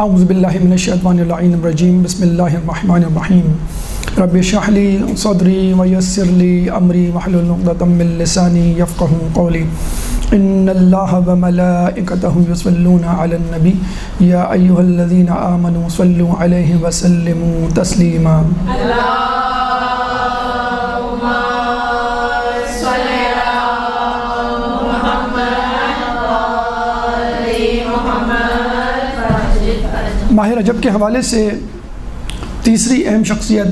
اعوذ باللہ من الشیطان الرجیم بسم اللہ الرحمن الرحیم رب اشرح لی صدری ویسر لی امری واحلل عقدۃ من لسانی یفقهوا قولی ان اللہ وملائکتہ یصلون علی النبی یا ایھا الذین آمنوا صلوا علیہ وسلموا تسلیما۔ ماہ رجب کے حوالے سے تیسری اہم شخصیت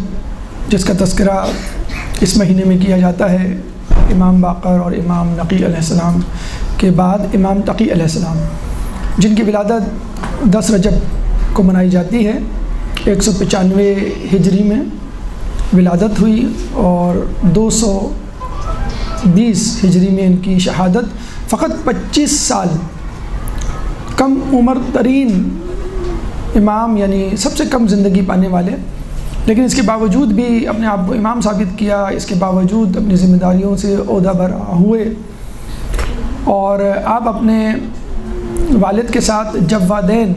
جس کا تذکرہ اس مہینے میں کیا جاتا ہے، امام باقر اور امام نقی علیہ السلام کے بعد امام تقی علیہ السلام، جن کی ولادت 10 رجب کو منائی جاتی ہے۔ 195 ہجری میں ولادت ہوئی اور 220 ہجری میں ان کی شہادت۔ فقط 25 سال کم عمر ترین امام، یعنی سب سے کم زندگی پانے والے، لیکن اس کے باوجود بھی اپنے آپ کو امام ثابت کیا، اس کے باوجود اپنی ذمہ داریوں سے عہدہ برآ ہوئے، اور آپ اپنے والد کے ساتھ جوادین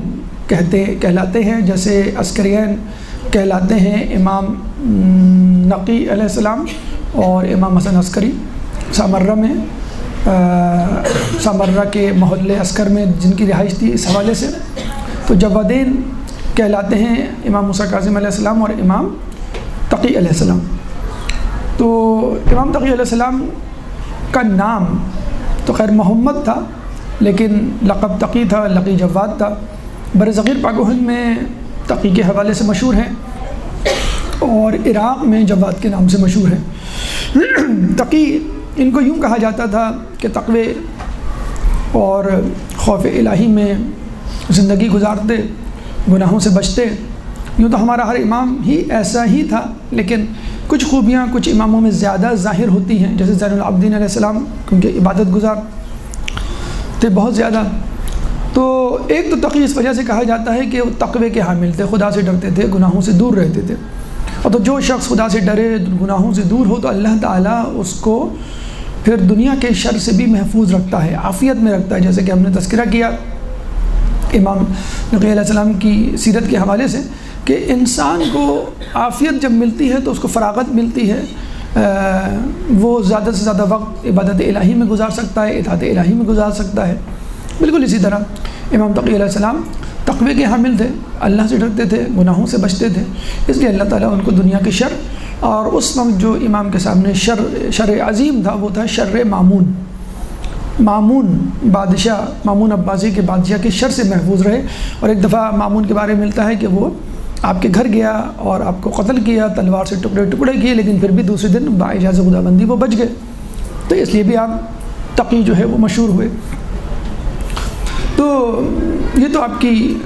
کہلاتے ہیں، جیسے عسکرین کہلاتے ہیں امام نقی علیہ السلام اور امام حسن عسکری سامرہ میں، سامرہ کے محلے عسکر میں جن کی رہائش تھی، اس حوالے سے تو جوادین کہلاتے ہیں امام موسیٰ کاظم علیہ السلام اور امام تقی علیہ السلام۔ تو امام تقی علیہ السلام کا نام تو خیر محمد تھا، لیکن لقب تقی تھا، لقی جواد تھا۔ بر صغیر پاک و ہند میں تقی کے حوالے سے مشہور ہیں اور عراق میں جواد کے نام سے مشہور ہیں۔ تقی ان کو یوں کہا جاتا تھا کہ تقوی اور خوف الہی میں زندگی گزارتے، گناہوں سے بچتے۔ یوں تو ہمارا ہر امام ہی ایسا ہی تھا، لیکن کچھ خوبیاں کچھ اماموں میں زیادہ ظاہر ہوتی ہیں، جیسے زین العابدین علیہ السلام، کیونکہ عبادت گزار تھے بہت زیادہ۔ تو ایک تو تقی اس وجہ سے کہا جاتا ہے کہ وہ تقوی کے حامل تھے، خدا سے ڈرتے تھے، گناہوں سے دور رہتے تھے، اور تو جو شخص خدا سے ڈرے، گناہوں سے دور ہو، تو اللہ تعالیٰ اس کو پھر دنیا کے شر سے بھی محفوظ رکھتا ہے، عافیت میں رکھتا ہے، جیسے کہ ہم نے تذکرہ کیا امام نقی علیہ السلام کی سیرت کے حوالے سے کہ انسان کو عافیت جب ملتی ہے تو اس کو فراغت ملتی ہے، وہ زیادہ سے زیادہ وقت عبادت الہی میں گزار سکتا ہے، اطاعت الہی میں گزار سکتا ہے۔ بالکل اسی طرح امام تقی علیہ السلام تقوی کے حامل تھے، اللہ سے ڈرتے تھے، گناہوں سے بچتے تھے، اس لیے اللہ تعالیٰ ان کو دنیا کے شر، اور اس وقت جو امام کے سامنے شر عظیم تھا وہ تھا شر مامون بادشاہ، مامون عباسی کے بادشاہ کے شر سے محفوظ رہے۔ اور ایک دفعہ مامون کے بارے میں ملتا ہے کہ وہ آپ کے گھر گیا اور آپ کو قتل کیا، تلوار سے ٹکڑے ٹکڑے کیے، لیکن پھر بھی دوسرے دن باعجاز خدا بندی وہ بچ گئے، تو اس لیے بھی آپ تقی جو ہے وہ مشہور ہوئے۔ تو یہ تو آپ کی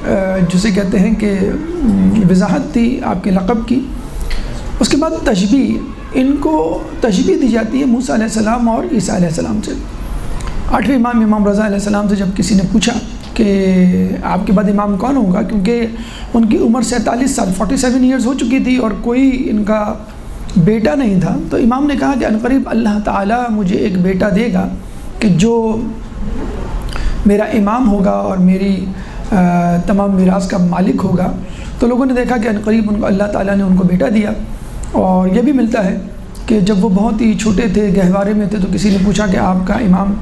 جسے کہتے ہیں کہ وضاحت تھی آپ کے لقب کی۔ اس کے بعد تشبیہ، ان کو تشبیہ دی جاتی ہے موسیٰ علیہ السلام اور عیسیٰ علیہ السلام سے۔ 8ویں امام رضا علیہ السلام سے جب کسی نے پوچھا کہ آپ کے بعد امام کون ہوگا، کیونکہ ان کی عمر 47 سال 47 ایئرز ہو چکی تھی اور کوئی ان کا بیٹا نہیں تھا، تو امام نے کہا کہ عنقریب اللہ تعالیٰ مجھے ایک بیٹا دے گا کہ جو میرا امام ہوگا اور میری تمام میراث کا مالک ہوگا۔ تو لوگوں نے دیکھا کہ عنقریب اللہ تعالیٰ نے ان کو بیٹا دیا۔ اور یہ بھی ملتا ہے کہ جب وہ بہت ہی چھوٹے تھے، گہوارے میں تھے، تو کسی نے پوچھا کہ آپ کا امام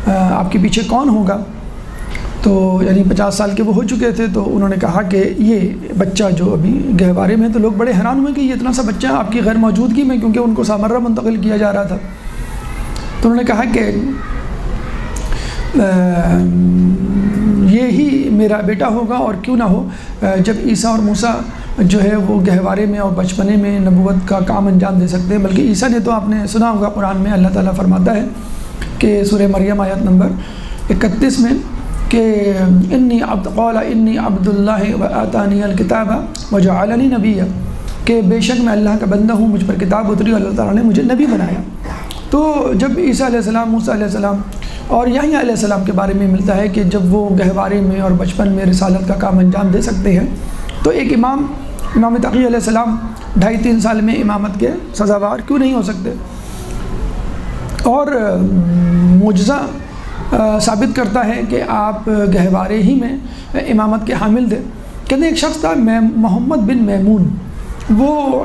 آپ کے پیچھے کون ہوگا، تو یعنی 50 سال کے وہ ہو چکے تھے، تو انہوں نے کہا کہ یہ بچہ جو ابھی گہوارے میں، تو لوگ بڑے حیران ہوئے کہ یہ اتنا سا بچہ آپ کی غیر موجودگی میں، کیونکہ ان کو سامرہ منتقل کیا جا رہا تھا، تو انہوں نے کہا کہ یہی میرا بیٹا ہوگا، اور کیوں نہ ہو جب عیسیٰ اور موسیٰ جو ہے وہ گہوارے میں اور بچپنے میں نبوت کا کام انجام دے سکتے ہیں۔ بلکہ عیسیٰ نے تو آپ نے سنا ہوگا قرآن میں اللہ تعالیٰ فرماتا ہے کہ سورہ مریم آیت نمبر 31 میں کہ قال انی عبد اللہ وآتانی الکتاب وجعلنی نبیا، کہ بے شک میں اللہ کا بندہ ہوں، مجھ پر کتاب اتری اور اللہ تعالیٰ نے مجھے نبی بنایا۔ تو جب عیسیٰ علیہ السلام، موسیٰ علیہ السلام اور یحییٰ علیہ السلام کے بارے میں ملتا ہے کہ جب وہ گہوارے میں اور بچپن میں رسالت کا کام انجام دے سکتے ہیں، تو ایک امام تقی علیہ السلام 2.5-3 سال میں امامت کے سزاوار کیوں نہیں ہو سکتے؟ اور معجزہ ثابت کرتا ہے کہ آپ گہوارے ہی میں امامت کے حامل تھے، کہتے ہیں ایک شخص تھا محمد بن میمون، وہ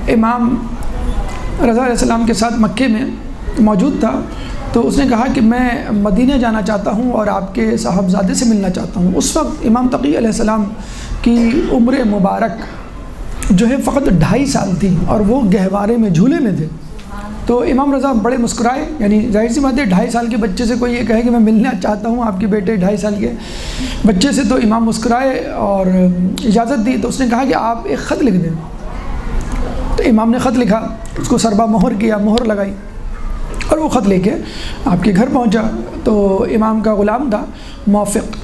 امام رضا علیہ السلام کے ساتھ مکے میں موجود تھا، تو اس نے کہا کہ میں مدینہ جانا چاہتا ہوں اور آپ کے صاحبزادے سے ملنا چاہتا ہوں۔ اس وقت امام تقی علیہ السلام کی عمر مبارک جو ہے فقط 2.5 سال تھی اور وہ گہوارے میں جھولے میں تھے۔ تو امام رضا بڑے مسکرائے، یعنی ظاہر سی بات ہے 2.5 سال کے بچے سے کوئی یہ کہے کہ میں ملنا چاہتا ہوں آپ کے بیٹے 2.5 سال کے بچے سے، تو امام مسکرائے اور اجازت دی۔ تو اس نے کہا کہ آپ ایک خط لکھ دیں۔ تو امام نے خط لکھا، اس کو سربا مہر کیا، مہر لگائی اور وہ خط لے کے آپ کے گھر پہنچا۔ تو امام کا غلام تھا موفق،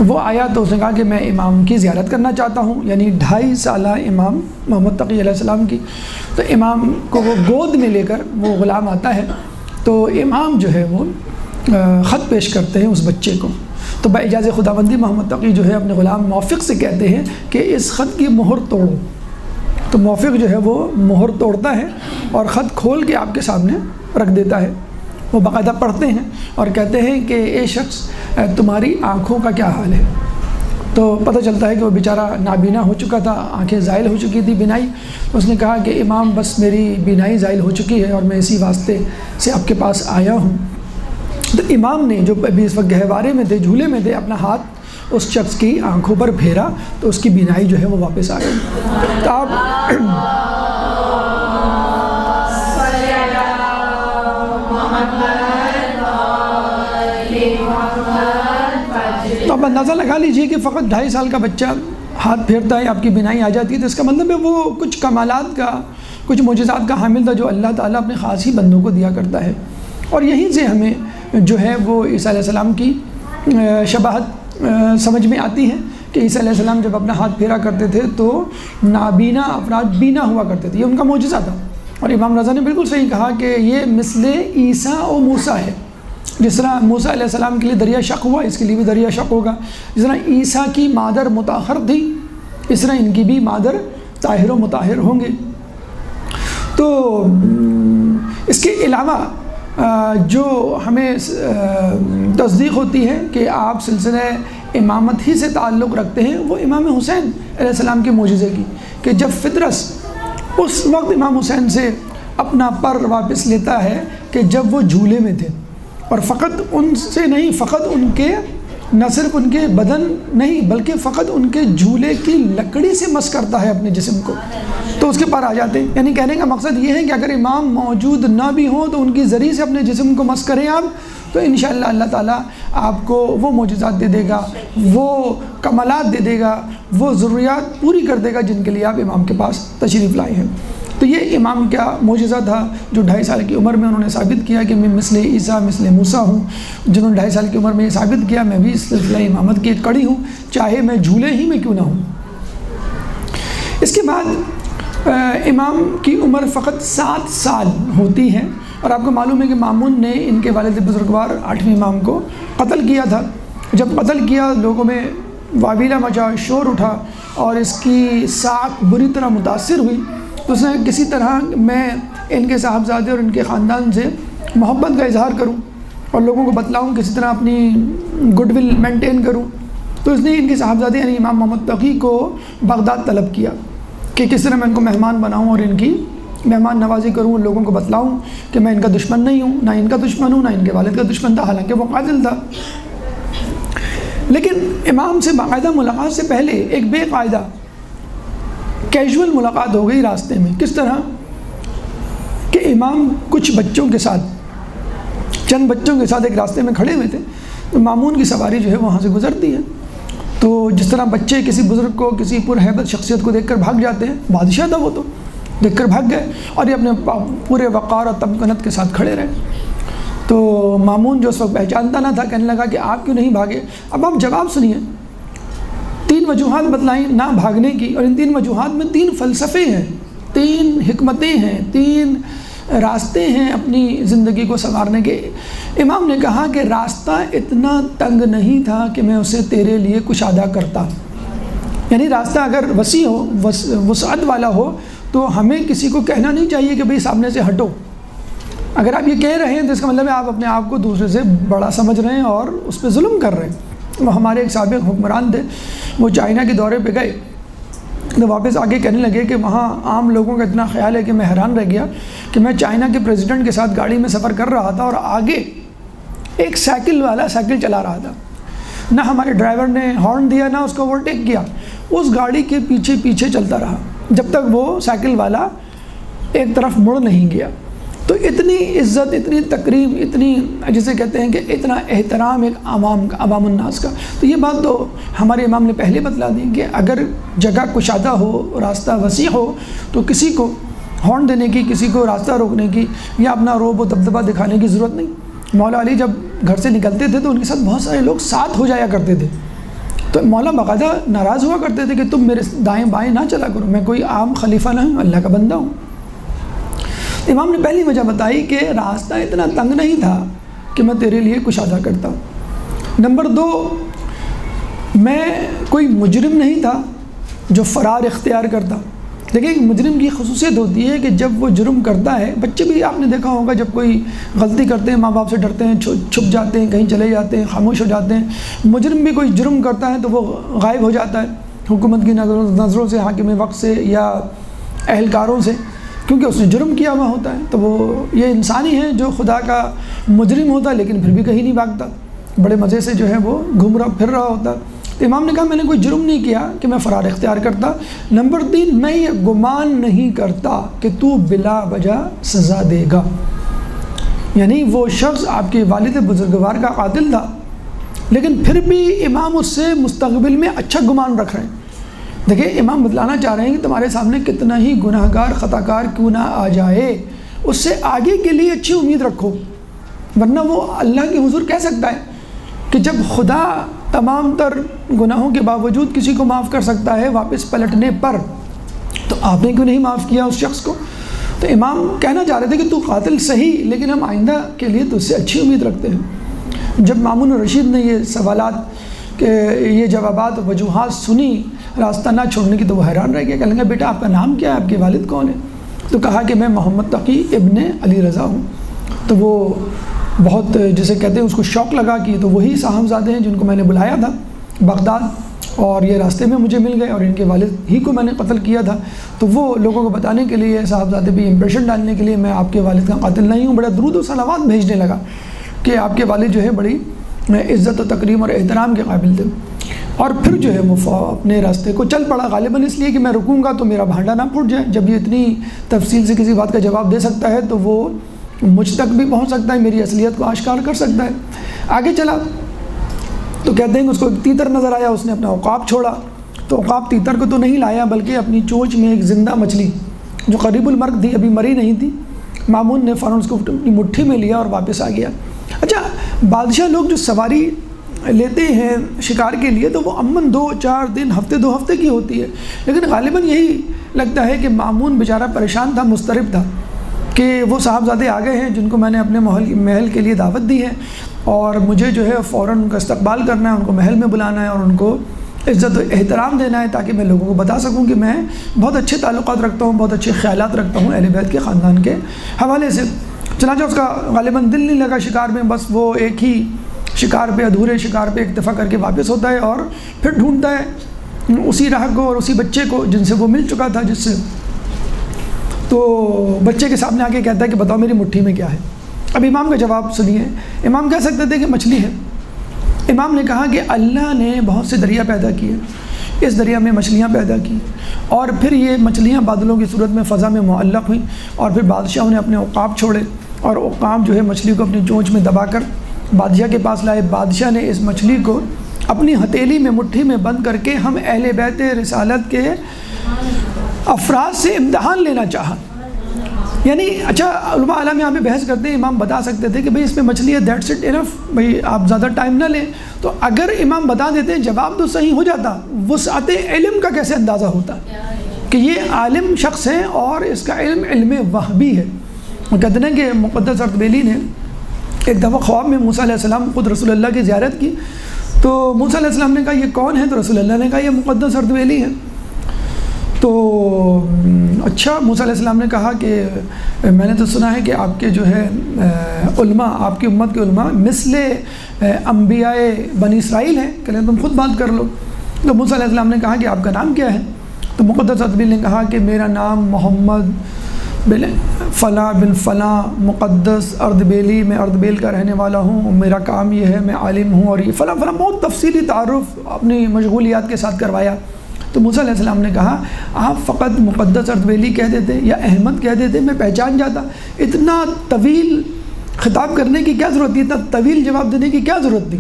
وہ آیا تو اس نے کہا کہ میں امام کی زیارت کرنا چاہتا ہوں، یعنی 2.5 سالہ امام محمد تقی علیہ السلام کی۔ تو امام کو وہ گود میں لے کر وہ غلام آتا ہے، تو امام جو ہے وہ خط پیش کرتے ہیں اس بچے کو۔ تو باجازِ خداوندی محمد تقی جو ہے اپنے غلام موفق سے کہتے ہیں کہ اس خط کی مہر توڑو۔ تو موفق جو ہے وہ مہر توڑتا ہے اور خط کھول کے آپ کے سامنے رکھ دیتا ہے۔ وہ باقاعدہ پڑھتے ہیں اور کہتے ہیں کہ اے شخص تمہاری آنکھوں کا کیا حال ہے؟ تو پتہ چلتا ہے کہ وہ بیچارہ نابینا ہو چکا تھا، آنکھیں زائل ہو چکی تھی، بینائی۔ اس نے کہا کہ امام بس میری بینائی زائل ہو چکی ہے اور میں اسی واسطے سے آپ کے پاس آیا ہوں۔ تو امام نے جو ابھی اس وقت گہوارے میں تھے، جھولے میں تھے، اپنا ہاتھ اس شخص کی آنکھوں پر پھیرا تو اس کی بینائی جو ہے وہ واپس آ گئی۔ تو آپ اندازہ لگا لیجئے کہ فقط 2.5 سال کا بچہ ہاتھ پھیرتا ہے، آپ کی بینائی آ جاتی ہے، تو اس کا مطلب ہے وہ کچھ کمالات کا، کچھ معجزات کا حامل تھا جو اللہ تعالیٰ اپنے خاص ہی بندوں کو دیا کرتا ہے۔ اور یہیں سے ہمیں جو ہے وہ عیسیٰ علیہ السلام کی شباہت سمجھ میں آتی ہے کہ عیسیٰ علیہ السلام جب اپنا ہاتھ پھیرا کرتے تھے تو نابینا افراد بینا ہوا کرتے تھے، یہ ان کا معجزہ تھا۔ اور امام رضا نے بالکل صحیح کہا کہ یہ مثل عیسیٰ و موسیٰ ہے، جس طرح موسیٰ علیہ السلام کے لیے دریا شق ہوا، اس کے لیے بھی دریا شق ہوگا۔ جس طرح عیسیٰ کی مادر مطہر تھی، اس طرح ان کی بھی مادر طاہر و مطہر ہوں گے۔ تو اس کے علاوہ جو ہمیں تصدیق ہوتی ہے کہ آپ سلسلہ امامت ہی سے تعلق رکھتے ہیں، وہ امام حسین علیہ السلام کے معجزے کی، کہ جب فطرس اس وقت امام حسین سے اپنا پر واپس لیتا ہے کہ جب وہ جھولے میں تھے، اور فقط ان سے نہیں، فقط ان کے نہ صرف ان کے بدن نہیں بلکہ فقط ان کے جھولے کی لکڑی سے مس کرتا ہے اپنے جسم کو، تو اس کے پر آ جاتے ہیں۔ یعنی کہنے کا مقصد یہ ہے کہ اگر امام موجود نہ بھی ہوں تو ان کی ذریعے سے اپنے جسم کو مس کریں آپ، تو انشاءاللہ اللہ تعالیٰ آپ کو وہ معجزات دے دے گا، وہ کمالات دے دے گا، وہ ضروریات پوری کر دے گا جن کے لیے آپ امام کے پاس تشریف لائے ہیں۔ تو یہ امام کا معجزہ تھا جو 2.5 سال کی عمر میں انہوں نے ثابت کیا کہ میں مثل عیسیٰ مثل موسیٰ ہوں، جنہوں نے 2.5 سال کی عمر میں یہ ثابت کیا میں بھی اس سلسلہ امامت کی ایک کڑی ہوں، چاہے میں جھولے ہی میں کیوں نہ ہوں۔ اس کے بعد امام کی عمر فقط 7 سال ہوتی ہے، اور آپ کو معلوم ہے کہ مامون نے ان کے والد بزرگوار 8ویں امام کو قتل کیا تھا۔ جب قتل کیا لوگوں میں واویلا مچا، شور اٹھا اور اس کی ساکھ بری طرح متاثر ہوئی، تو اس نے کسی طرح میں ان کے صاحبزادے اور ان کے خاندان سے محبت کا اظہار کروں اور لوگوں کو بتلاؤں، کسی طرح اپنی گڈ ول مینٹین کروں، تو اس نے ان کے صاحبزادے یعنی امام محمد تقی کو بغداد طلب کیا کہ کس طرح میں ان کو مہمان بناؤں اور ان کی مہمان نوازی کروں، لوگوں کو بتلاؤں کہ میں ان کا دشمن نہیں ہوں، نہ ان کا دشمن ہوں، نہ ان کے والد کا دشمن تھا، حالانکہ وہ قاتل تھا۔ لیکن امام سے باقاعدہ ملاقات سے پہلے ایک بے قاعدہ کیجول ملاقات ہو گئی راستے میں۔ کس طرح کہ امام کچھ بچوں کے ساتھ، چند بچوں کے ساتھ ایک راستے میں کھڑے ہوئے تھے، تو مامون کی سواری جو ہے وہاں سے گزرتی ہے، تو جس طرح بچے کسی بزرگ کو، کسی پرہیبت شخصیت کو دیکھ کر بھاگ جاتے ہیں، بادشاہ تھا وہ، تو دیکھ کر بھاگ گئے اور یہ اپنے پورے وقار اور تمکنت کے ساتھ کھڑے رہے۔ تو مامون جو اس وقت پہچانتا نہ تھا کہنے لگا کہ آپ کیوں نہیں بھاگے؟ اب آپ جواب سنیے، 3 وجوہات بتلائیں نہ بھاگنے کی، اور ان 3 وجوہات میں 3 فلسفے ہیں، 3 حکمتیں ہیں، 3 راستے ہیں اپنی زندگی کو سنوارنے کے۔ امام نے کہا کہ راستہ اتنا تنگ نہیں تھا کہ میں اسے تیرے لیے کشادہ کرتا، یعنی راستہ اگر وسیع ہو، وسعت والا ہو، تو ہمیں کسی کو کہنا نہیں چاہیے کہ بھئی سامنے سے ہٹو۔ اگر آپ یہ کہہ رہے ہیں تو اس کا مطلب ہے آپ اپنے آپ کو دوسرے سے بڑا سمجھ رہے ہیں اور اس پہ ظلم کر رہے ہیں۔ وہ ہمارے ایک سابق حکمران تھے، وہ چائنا کے دورے پہ گئے تو واپس آگے کہنے لگے کہ وہاں عام لوگوں کا اتنا خیال ہے کہ میں حیران رہ گیا کہ میں چائنا کے پریزیڈنٹ کے ساتھ گاڑی میں سفر کر رہا تھا اور آگے ایک سائیکل والا سائیکل چلا رہا تھا، نہ ہمارے ڈرائیور نے ہارن دیا نہ اس کو اوورٹیک کیا، اس گاڑی کے پیچھے پیچھے چلتا رہا جب تک وہ سائیکل والا ایک طرف مڑ نہیں گیا۔ تو اتنی عزت، اتنی تکریم، اتنی جسے کہتے ہیں کہ اتنا احترام ایک عوام الناس کا۔ تو یہ بات تو ہمارے امام نے پہلے بتلا دی کہ اگر جگہ کشادہ ہو، راستہ وسیع ہو، تو کسی کو ہارن دینے کی، کسی کو راستہ روکنے کی یا اپنا روب و دبدبہ دکھانے کی ضرورت نہیں۔ مولا علی جب گھر سے نکلتے تھے تو ان کے ساتھ بہت سارے لوگ ساتھ ہو جایا کرتے تھے، تو مولا باقاعدہ ناراض ہوا کرتے تھے کہ تم میرے دائیں بائیں نہ چلا کرو، میں کوئی عام خلیفہ نہ ہوں، اللہ کا بندہ ہوں۔ امام نے پہلی وجہ بتائی کہ راستہ اتنا تنگ نہیں تھا کہ میں تیرے لیے کشادہ کرتا۔ نمبر 2، میں کوئی مجرم نہیں تھا جو فرار اختیار کرتا۔ دیکھیں ایک مجرم کی خصوصیت ہوتی ہے کہ جب وہ جرم کرتا ہے، بچے بھی آپ نے دیکھا ہوگا جب کوئی غلطی کرتے ہیں ماں باپ سے ڈرتے ہیں، چھپ جاتے ہیں، کہیں چلے جاتے ہیں، خاموش ہو جاتے ہیں۔ مجرم بھی کوئی جرم کرتا ہے تو وہ غائب ہو جاتا ہے حکومت کی نظروں سے، حاکم وقت سے یا اہلکاروں سے، کیونکہ اس نے جرم کیا ہوا ہوتا ہے۔ تو وہ یہ انسانی ہے جو خدا کا مجرم ہوتا ہے لیکن پھر بھی کہیں نہیں بھاگتا، بڑے مزے سے جو ہے وہ گھوم رہا پھر رہا ہوتا۔ تو امام نے کہا میں نے کوئی جرم نہیں کیا کہ میں فرار اختیار کرتا۔ نمبر 3، میں یہ گمان نہیں کرتا کہ تو بلا وجہ سزا دے گا، یعنی وہ شخص آپ کے والد بزرگوار کا قاتل تھا لیکن پھر بھی امام اس سے مستقبل میں اچھا گمان رکھ رہے ہیں۔ دیکھیں امام بتلانا چاہ رہے ہیں کہ تمہارے سامنے کتنا ہی گناہ گار خطا کار کیوں نہ آ جائے، اس سے آگے کے لیے اچھی امید رکھو، ورنہ وہ اللہ کے حضور کہہ سکتا ہے کہ جب خدا تمام تر گناہوں کے باوجود کسی کو معاف کر سکتا ہے واپس پلٹنے پر، تو آپ نے کیوں نہیں معاف کیا اس شخص کو؟ تو امام کہنا چاہ رہے تھے کہ تو قاتل صحیح لیکن ہم آئندہ کے لیے تو اس سے اچھی امید رکھتے ہیں۔ جب مامون رشید نے یہ سوالات کہ یہ جوابات وجوہات سنی راستہ نہ چھوڑنے کی تو وہ حیران رہ گیا، کہنے لگا بیٹا آپ کا نام کیا ہے، آپ کے والد کون ہیں؟ تو کہا کہ میں محمد تقی ابن علی رضا ہوں۔ تو وہ بہت جسے کہتے ہیں اس کو شوق لگا کہ تو وہی صاحبزادے ہیں جن کو میں نے بلایا تھا بغداد اور یہ راستے میں مجھے مل گئے اور ان کے والد ہی کو میں نے قتل کیا تھا۔ تو وہ لوگوں کو بتانے کے لیے صاحبزادے بھی امپریشن ڈالنے کے لیے میں آپ کے والد کا قاتل نہیں ہوں، بڑا درود و صلوات بھیجنے لگا کہ آپ کے والد جو ہے بڑی عزت و تکریم اور احترام کے قابل تھے۔ اور پھر جو ہے وہ اپنے راستے کو چل پڑا، غالباً اس لیے کہ میں رکوں گا تو میرا بھانڈا نہ پھوٹ جائے۔ جب یہ اتنی تفصیل سے کسی بات کا جواب دے سکتا ہے تو وہ مجھ تک بھی پہنچ سکتا ہے، میری اصلیت کو آشکار کر سکتا ہے۔ آگے چلا تو کہتے ہیں کہ اس کو ایک تیتر نظر آیا، اس نے اپنا عقاب چھوڑا، تو عقاب تیتر کو تو نہیں لایا بلکہ اپنی چونچ میں ایک زندہ مچھلی جو قریب المرگ تھی، ابھی مری نہیں تھی، مامون نے فوراً اس کو اپنی مٹھی میں لیا اور واپس آ گیا۔ اچھا بادشاہ لوگ جو سواری لیتے ہیں شکار کے لیے تو وہ عموماً 2-4 دن، ہفتے 2 ہفتے کی ہوتی ہے، لیکن غالباً یہی لگتا ہے کہ مامون بیچارہ پریشان تھا، مضطرب تھا کہ وہ صاحبزادے آ گئے ہیں جن کو میں نے اپنے محل کے لیے دعوت دی ہے اور مجھے جو ہے فوراً ان کا استقبال کرنا ہے، ان کو محل میں بلانا ہے اور ان کو عزت و احترام دینا ہے تاکہ میں لوگوں کو بتا سکوں کہ میں بہت اچھے تعلقات رکھتا ہوں، بہت اچھے خیالات رکھتا ہوں اہل بیت کے خاندان کے حوالے سے۔ چنانچہ اس کا غالباً دل نہیں لگا شکار میں، بس وہ ایک ہی شکار پہ، ادھورے شکار پہ اکتفا کر کے واپس ہوتا ہے اور پھر ڈھونڈتا ہے اسی راہ کو اور اسی بچے کو جن سے وہ مل چکا تھا، جس سے تو بچے کے سامنے آ کے کہتا ہے کہ بتاؤ میری مٹھی میں کیا ہے۔ اب امام کا جواب سنیے، امام کہہ سکتے تھے کہ مچھلی ہے، امام نے کہا کہ اللہ نے بہت سے دریا پیدا کیے، اس دریا میں مچھلیاں پیدا کی اور پھر یہ مچھلیاں بادلوں کی صورت میں فضا میں معلق ہوئیں اور پھر بادشاہوں نے اپنے عقاب چھوڑے اور عقاب جو ہے مچھلی کو اپنی چونچ میں دبا کر بادشاہ کے پاس لائے۔ بادشاہ نے اس مچھلی کو اپنی ہتھیلی میں مٹھی میں بند کر کے ہم اہل بیت رسالت کے افراد سے امتحان لینا چاہا۔ یعنی اچھا علماء عالم یہاں پہ بحث کرتے ہیں، امام بتا سکتے تھے کہ بھئی اس میں مچھلی ہے، دیٹس اٹ انف، بھئی آپ زیادہ ٹائم نہ لیں، تو اگر امام بتا دیتے جواب تو صحیح ہو جاتا، وسعت علم کا کیسے اندازہ ہوتا کہ یہ عالم شخص ہے اور اس کا علم علم وہبی ہے۔ کہتے ہیں کہ مقدس اردبیلی نے ایک دفعہ خواب میں موسیٰ علیہ السلام خود رسول اللہ کی زیارت کی، تو موسیٰ علیہ السلام نے کہا یہ کون ہے؟ تو رسول اللہ نے کہا یہ مقدس اردبیلی ہے۔ تو اچھا، موسیٰ علیہ السلام نے کہا کہ میں نے تو سنا ہے کہ آپ کے جو ہے علماء، آپ کی امت کے علماء مثل انبیاء بنی اسرائیل ہیں، کہ تم خود بات کر لو۔ تو موسیٰ علیہ السلام نے کہا کہ آپ کا نام کیا ہے؟ تو مقدس اردبیل نے کہا کہ میرا نام محمد بن فلاں بن فلاں مقدس اردبیلی، میں اردبیل کا رہنے والا ہوں، میرا کام یہ ہے، میں عالم ہوں، اور یہ فلاں فلاں بہت تفصیلی تعارف اپنی مشغولیات کے ساتھ کروایا۔ تو موسیٰ علیہ السلام نے کہا آپ فقط مقدس اردبیلی کہہ دیتے یا احمد کہہ دیتے، میں پہچان جاتا، اتنا طویل خطاب کرنے کی کیا ضرورت تھی، اتنا طویل جواب دینے کی کیا ضرورت تھی؟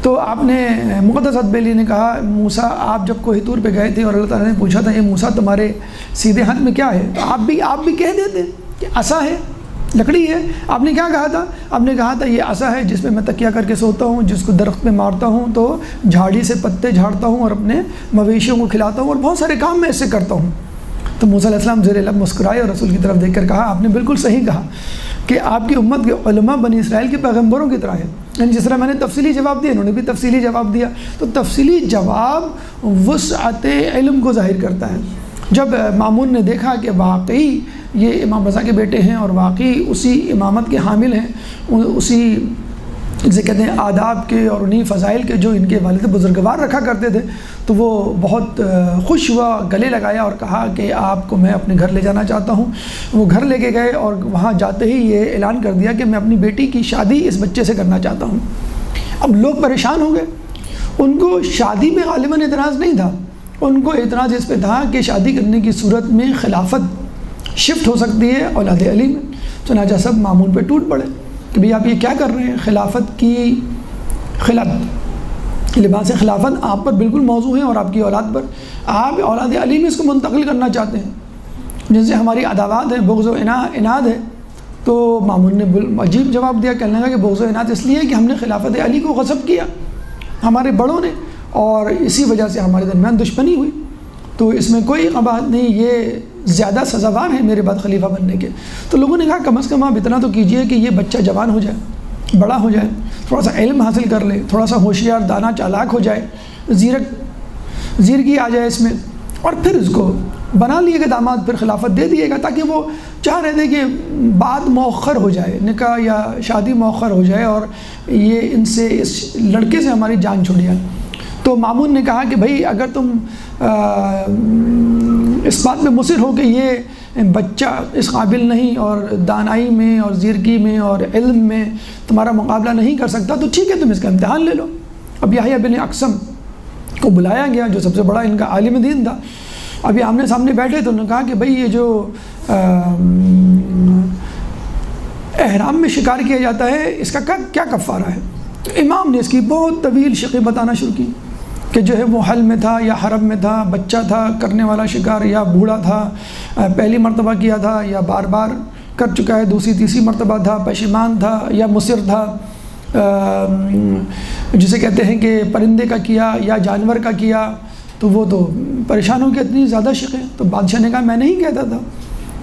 تو آپ نے مقدس اردبیلی نے کہا موسیٰ آپ جب کوہ طور پہ گئے تھے اور اللہ تعالیٰ نے پوچھا تھا یہ موسیٰ تمہارے سیدھے ہاتھ میں کیا ہے، تو آپ بھی کہہ دیتے کہ عصا ہے، لکڑی ہے۔ آپ نے کیا کہا تھا؟ آپ نے کہا تھا یہ عصا ہے جس پہ میں تکیہ کر کے سوتا ہوں، جس کو درخت پہ مارتا ہوں تو جھاڑی سے پتے جھاڑتا ہوں اور اپنے مویشیوں کو کھلاتا ہوں اور بہت سارے کام میں اس سے کرتا ہوں۔ تو موسیٰ علیہ السلام زیر لب مسکرائے اور رسول کی طرف دیکھ کر کہا آپ نے بالکل صحیح کہا کہ آپ کی امت کے علماء بنی اسرائیل کے پیغمبروں کی طرح ہے، یعنی جس طرح میں نے تفصیلی جواب دیا انہوں نے بھی تفصیلی جواب دیا۔ تو تفصیلی جواب وسعت علم کو ظاہر کرتا ہے۔ جب مامون نے دیکھا کہ واقعی یہ امام رضا کے بیٹے ہیں اور واقعی اسی امامت کے حامل ہیں، اسی جسے کہتے ہیں آداب کے اور انہی فضائل کے جو ان کے والد بزرگوار رکھا کرتے تھے، تو وہ بہت خوش ہوا، گلے لگایا اور کہا کہ آپ کو میں اپنے گھر لے جانا چاہتا ہوں۔ وہ گھر لے کے گئے اور وہاں جاتے ہی یہ اعلان کر دیا کہ میں اپنی بیٹی کی شادی اس بچے سے کرنا چاہتا ہوں۔ اب لوگ پریشان ہو گئے، ان کو شادی میں غالباً اعتراض نہیں تھا، ان کو اعتراض اس پہ تھا کہ شادی کرنے کی صورت میں خلافت شفٹ ہو سکتی ہے اولاد علی میں۔ چنانچہ سب مامون پہ ٹوٹ پڑے کہ بھئی آپ یہ کیا کر رہے ہیں، خلافت کی لباس خلافت آپ پر بالکل موضوع ہے اور آپ کی اولاد پر، آپ اولاد علی میں اس کو منتقل کرنا چاہتے ہیں جن سے ہماری عداوات ہیں، بغض و عناد ہے۔ تو مامون نے عجیب جواب دیا، کہنے لگا کہ بغض و عناد اس لیے کہ ہم نے خلافت علی کو غصب کیا ہمارے بڑوں نے، اور اسی وجہ سے ہمارے درمیان دشمنی ہوئی، تو اس میں کوئی قباحت نہیں، یہ زیادہ سزاوار ہے میرے بعد خلیفہ بننے کے۔ تو لوگوں نے کہا کم از کم آپ اتنا تو کیجئے کہ یہ بچہ جوان ہو جائے، بڑا ہو جائے، تھوڑا سا علم حاصل کر لے، تھوڑا سا ہوشیار دانا چالاک ہو جائے، زیرکی آ جائے اس میں، اور پھر اس کو بنا لیے گا داماد، پھر خلافت دے دیے گا، تاکہ وہ چاہ رہے تھے کہ بعد مؤخر ہو جائے، نکاح یا شادی مؤخر ہو جائے اور یہ ان سے اس لڑکے سے ہماری جان چھوڑ جائے۔ تو مامون نے کہا کہ بھائی اگر تم اس بات پہ مصر ہو کہ یہ بچہ اس قابل نہیں اور دانائی میں اور زیرکی میں اور علم میں تمہارا مقابلہ نہیں کر سکتا، تو ٹھیک ہے تم اس کا امتحان لے لو۔ اب یحییٰ بن اقسم کو بلایا گیا جو سب سے بڑا ان کا عالم دین تھا، ابھی آمنے سامنے بیٹھے تو انہوں نے کہا کہ بھائی یہ جو احرام میں شکار کیا جاتا ہے اس کا کیا کفارہ ہے؟ تو امام نے اس کی بہت طویل شقیں بتانا شروع کی کہ جو ہے وہ حل میں تھا یا حرم میں تھا، بچہ تھا کرنے والا شکار، یا بوڑھا تھا پہلی مرتبہ کیا تھا یا بار بار کر چکا ہے دوسری تیسری مرتبہ تھا، پشیمان تھا یا مصر تھا، جسے کہتے ہیں کہ پرندے کا کیا یا جانور کا کیا، تو وہ تو پریشان ہو کے اتنی زیادہ شقیں۔ تو بادشاہ نے کہا میں نہیں کہتا تھا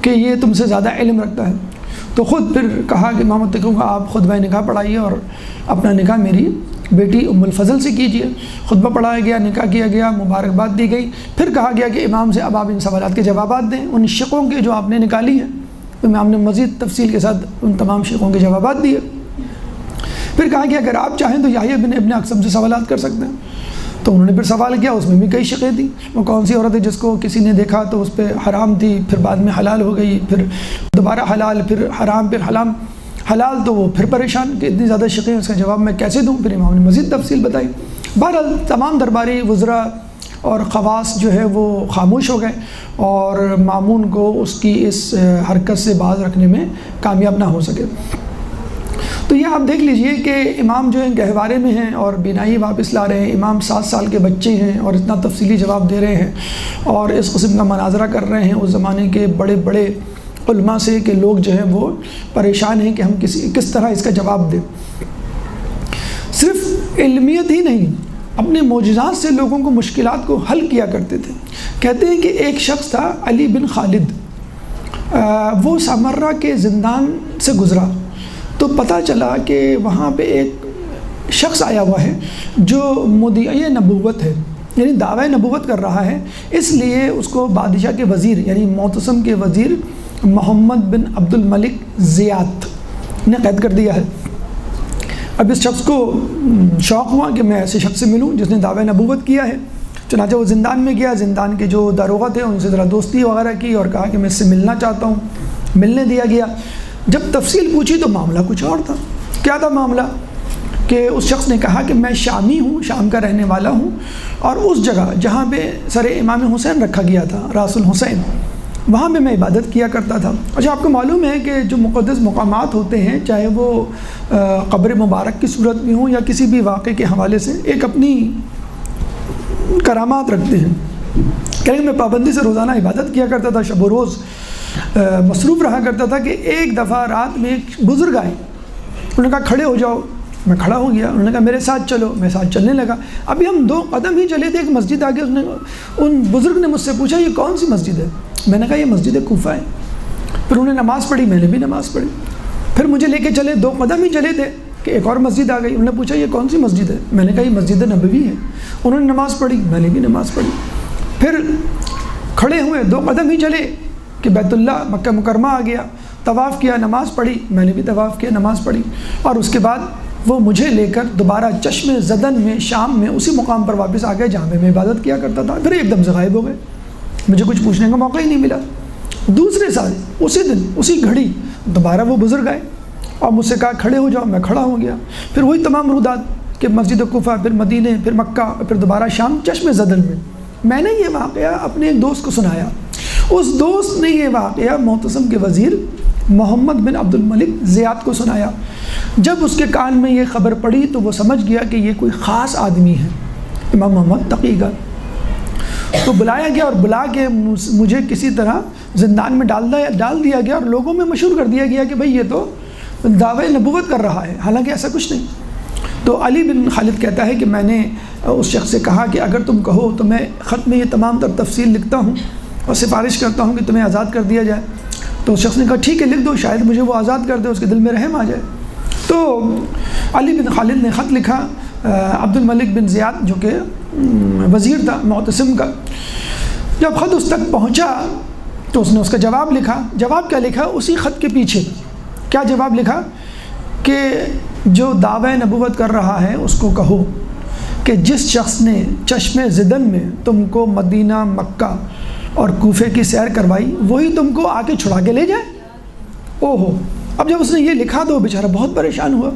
کہ یہ تم سے زیادہ علم رکھتا ہے، تو خود پھر کہا کہ امام متقی کو آپ خطبہ نکاح پڑھائیے اور اپنا نکاح میری بیٹی ام الفضل سے کیجیے۔ خطبہ پڑھایا گیا، نکاح کیا گیا، مبارکباد دی گئی، پھر کہا گیا کہ امام سے اب آپ ان سوالات کے جوابات دیں، ان شقوں کے جو آپ نے نکالی ہیں۔ تو امام نے مزید تفصیل کے ساتھ ان تمام شقوں کے جوابات دیے۔ پھر کہا کہ اگر آپ چاہیں تو یحییٰ بن ابن اقسم سے سوالات کر سکتے ہیں۔ تو انہوں نے پھر سوال کیا، اس میں بھی کئی شقیں تھیں، وہ کون سی عورت ہے جس کو کسی نے دیکھا تو اس پہ حرام تھی، پھر بعد میں حلال ہو گئی، پھر دوبارہ حلال، پھر حرام، پھر حلال، تو وہ پھر پریشان کہ اتنی زیادہ شقیں اس کا جواب میں کیسے دوں۔ پھر امام نے مزید تفصیل بتائی۔ بہرحال تمام درباری وزراء اور خواص جو ہے وہ خاموش ہو گئے اور مامون کو اس کی اس حرکت سے باز رکھنے میں کامیاب نہ ہو سکے۔ تو یہ آپ دیکھ لیجئے کہ امام جو ہیں گہوارے میں ہیں اور بینائی واپس لا رہے ہیں، امام 7 سال کے بچے ہیں اور اتنا تفصیلی جواب دے رہے ہیں اور اس قسم کا مناظرہ کر رہے ہیں اس زمانے کے بڑے بڑے علماء سے کہ لوگ جو ہیں وہ پریشان ہیں کہ ہم کس طرح اس کا جواب دیں۔ صرف علمیت ہی نہیں، اپنے معجزات سے لوگوں کو مشکلات کو حل کیا کرتے تھے۔ کہتے ہیں کہ ایک شخص تھا علی بن خالد، وہ سامرہ کے زندان سے گزرا تو پتہ چلا کہ وہاں پہ ایک شخص آیا ہوا ہے جو مدعی نبوت ہے، یعنی دعوی نبوت کر رہا ہے، اس لیے اس کو بادشاہ کے وزیر یعنی معتصم کے وزیر محمد بن عبد الملک زیات نے قید کر دیا ہے۔ اب اس شخص کو شوق ہوا کہ میں ایسے شخص سے ملوں جس نے دعوی نبوت کیا ہے، چنانچہ وہ زندان میں گیا۔ زندان کے جو داروغہ تھے ان سے ذرا دوستی وغیرہ کی اور کہا کہ میں اس سے ملنا چاہتا ہوں، ملنے دیا گیا۔ جب تفصیل پوچھی تو معاملہ کچھ اور تھا۔ کیا تھا معاملہ؟ کہ اس شخص نے کہا کہ میں شامی ہوں، شام کا رہنے والا ہوں، اور اس جگہ جہاں پہ سر امام حسین رکھا گیا تھا، راس الحسین، وہاں پہ میں عبادت کیا کرتا تھا۔ اچھا، آپ کو معلوم ہے کہ جو مقدس مقامات ہوتے ہیں، چاہے وہ قبر مبارک کی صورت میں ہوں یا کسی بھی واقعے کے حوالے سے، ایک اپنی کرامات رکھتے ہیں۔ کہ میں پابندی سے روزانہ عبادت کیا کرتا تھا، شب و روز مصروف رہا کرتا تھا کہ ایک دفعہ رات میں ایک بزرگ آئے، انہوں نے کہا کھڑے ہو جاؤ، میں کھڑا ہو گیا۔ انہوں نے کہا میرے ساتھ چلو، میں ساتھ چلنے لگا۔ ابھی ہم 2 قدم ہی چلے تھے، ایک مسجد آ کے ان بزرگ نے مجھ سے پوچھا یہ کون سی مسجد ہے؟ میں نے کہا یہ مسجد کوفہ ہے۔ پھر انہوں نے نماز پڑھی، میں نے بھی نماز پڑھی۔ پھر مجھے لے کے چلے، 2 قدم ہی چلے تھے کہ ایک اور مسجد آ گئی۔ انہوں نے پوچھا یہ کون سی مسجد ہے؟ میں نے کہا یہ مسجد نبوی ہے۔ انہوں نے نماز پڑھی، میں نے بھی نماز پڑھی۔ پھر کھڑے ہوئے، 2 قدم ہی چلے کہ بیت اللہ مکہ مکرمہ آ گیا، طواف کیا، نماز پڑھی، میں نے بھی طواف کیا، نماز پڑھی۔ اور اس کے بعد وہ مجھے لے کر دوبارہ چشم زدن میں شام میں اسی مقام پر واپس آ گئے جہاں میں عبادت کیا کرتا تھا۔ پھر ایک دم سے غائب ہو گئے، مجھے کچھ پوچھنے کا موقع ہی نہیں ملا۔ دوسرے سال اسی دن اسی گھڑی دوبارہ وہ بزرگ آئے اور مجھ سے کہا کھڑے ہو جاؤ، میں کھڑا ہو گیا۔ پھر وہی تمام رودات کہ مسجد کوفہ، پھر مدینے، پھر مکہ، پھر دوبارہ شام چشم زدن میں۔ میں نے یہ واقعہ اپنے ایک دوست کو سنایا، اس دوست نے یہ واقعہ معتصم کے وزیر محمد بن عبد الملک زیات کو سنایا۔ جب اس کے کان میں یہ خبر پڑی تو وہ سمجھ گیا کہ یہ کوئی خاص آدمی ہے، امام محمد تقی کا۔ تو بلایا گیا اور بلا کے مجھے کسی طرح زندان میں ڈال دیا گیا اور لوگوں میں مشہور کر دیا گیا کہ بھئی یہ تو دعوی نبوت کر رہا ہے، حالانکہ ایسا کچھ نہیں۔ تو علی بن خالد کہتا ہے کہ میں نے اس شخص سے کہا کہ اگر تم کہو تو میں خط میں یہ تمام تر تفصیل لکھتا ہوں اور سفارش کرتا ہوں کہ تمہیں آزاد کر دیا جائے۔ تو اس شخص نے کہا ٹھیک ہے لکھ دو، شاید مجھے وہ آزاد کر دے، اس کے دل میں رحم آ جائے۔ تو علی بن خالد نے خط لکھا عبد الملک بن زیاد جو کہ وزیر تھا معتصم کا۔ جب خط اس تک پہنچا تو اس نے اس کا جواب لکھا۔ جواب کیا لکھا؟ اسی خط کے پیچھے کیا جواب لکھا کہ جو دعوی نبوت کر رہا ہے اس کو کہو کہ جس شخص نے چشم زدن میں تم کو مدینہ، مکہ اور کوفے کی سیر کروائی وہی تم کو آ کے چھڑا کے لے جائے۔ اوہو! اب جب اس نے یہ لکھا تو وہ بیچارہ بہت پریشان ہوا